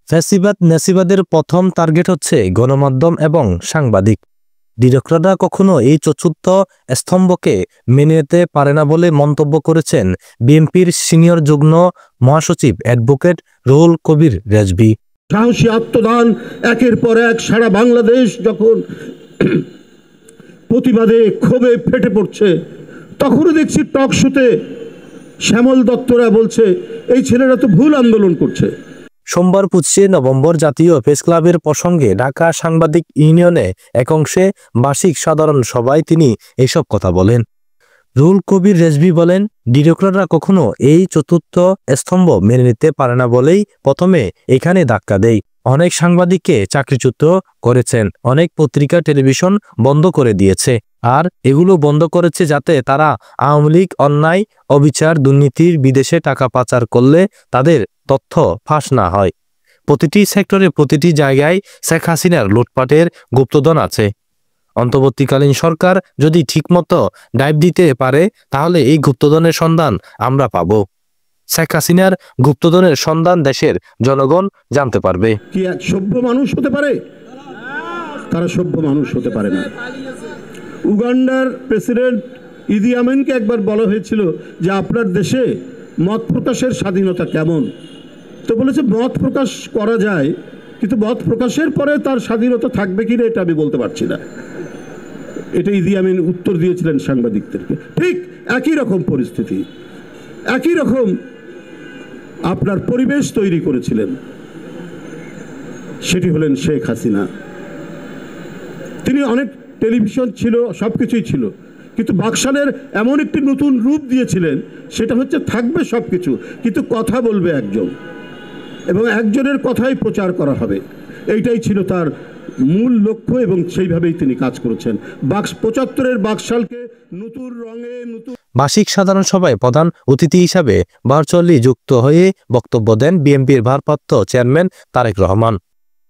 ফ্যাসিবাদ ন্যাসিবাদের প্রথম টার্গেট হচ্ছে গণমাধ্যম এবং সাংবাদিক। ডিরেক্টররা কখনো এই চতুর্থ স্তম্ভকে মেনে নিতে পারে না বলে মন্তব্য করেছেন বিএনপির সিনিয়র যুগ্ম মহাসচিব অ্যাডভোকেট রুহুল কবির রেজভী। সাহসী আত্মদান একের পর এক সারা বাংলাদেশ যখন প্রতিবাদে ক্ষোভে ফেটে পড়ছে, তখনও দেখছি টক শোতে শ্যামল দত্তরা বলছে এই ছেলেরা তো ভুল আন্দোলন করছে। সোমবার 25 নভেম্বর জাতীয় প্রেস ক্লাবের প্রসঙ্গে ঢাকা সাংবাদিক ইউনিয়নে একাংশে বার্ষিক সাধারণ সভায় তিনি এইসব কথা বলেন। রুহুল কবির রেজভী বলেন, ডিরেক্টররা কখনো এই চতুর্থ স্তম্ভ মেনে নিতে পারে না বলেই প্রথমে এখানে ধাক্কা দেয়। অনেক সাংবাদিককে চাকরিচ্যুত করেছেন, অনেক পত্রিকা টেলিভিশন বন্ধ করে দিয়েছে। আর এগুলো বন্ধ করেছে যাতে তারা আওয়ামী লীগ অন্যায়, অবিচার, দুর্নীতির, বিদেশে টাকা পাচার করলে তাদের তথ্য ফাঁস না হয়। প্রতিটি সেক্টরে, প্রতিটি জায়গায় শেখ হাসিনার লুটপাটের গুপ্তধন আছে। অন্তর্বর্তীকালীন সরকার যদি ঠিকমতো ডাইভ দিতে পারে তাহলে এই গুপ্তধনের সন্ধান আমরা পাব। শেখ হাসিনার গুপ্তধনের সন্ধান দেশের জনগণ জানতে পারবে। কি এক সভ্য মানুষ হতে পারে? তারা সভ্য মানুষ হতে পারে না। উগান্ডার প্রেসিডেন্ট ইদি আমিনকে একবার বলা হয়েছিল যে আপনার দেশে মত প্রকাশের স্বাধীনতা কেমন? তো বলেছে মত প্রকাশ করা যায়, কিন্তু মত প্রকাশের পরে তার স্বাধীনতা থাকবে কিনা এটা আমি বলতে পারছি না। এটা ইদি আমিন উত্তর দিয়েছিলেন সাংবাদিকদেরকে। ঠিক একই রকম পরিস্থিতি, একই রকম আপনার পরিবেশ তৈরি করেছিলেন, সেটি হলেন শেখ হাসিনা। তিনি অনেক টেলিভিশন ছিল, সব কিছুই ছিল, কিন্তু বাকশালের এমন একটি নতুন রূপ দিয়েছিলেন, সেটা হচ্ছে থাকবে সব কিছু, কিন্তু কথা বলবে একজন এবং একজনের কথাই প্রচার করা হবে। এইটাই ছিল তার মূল লক্ষ্য এবং সেইভাবেই তিনি কাজ করেছেন। ৭৫-এর বাকশালকে নতুন রঙে নতুন। বার্ষিক সাধারণ সভায় প্রধান অতিথি হিসাবে ভার্চুয়ালি যুক্ত হয়ে বক্তব্য দেন বিএনপির ভারপ্রাপ্ত চেয়ারম্যান তারেক রহমান।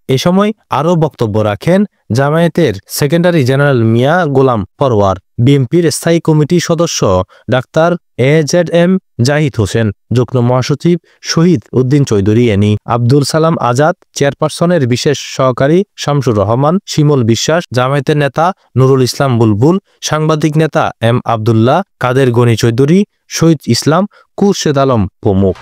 এ সময় আরও বক্তব্য রাখেন জামায়াতের সেক্রেটারি জেনারেল মিয়া গোলাম পরওয়ার, বিএনপির স্থায়ী কমিটির সদস্য ডাক্তার AZM জাহিদ হোসেন, যুগ্ম মহাসচিব শহীদ উদ্দিন চৌধুরী এনি, আব্দুল সালাম আজাদ, চেয়ারপারসনের বিশেষ সহকারী শামসুর রহমান, শিমুল বিশ্বাস, জামায়াতের নেতা নুরুল ইসলাম বুলবুল, সাংবাদিক নেতা M আব্দুল্লাহ, কাদের গনি চৌধুরী, শহীদ ইসলাম, খুরশেদ আলম প্রমুখ।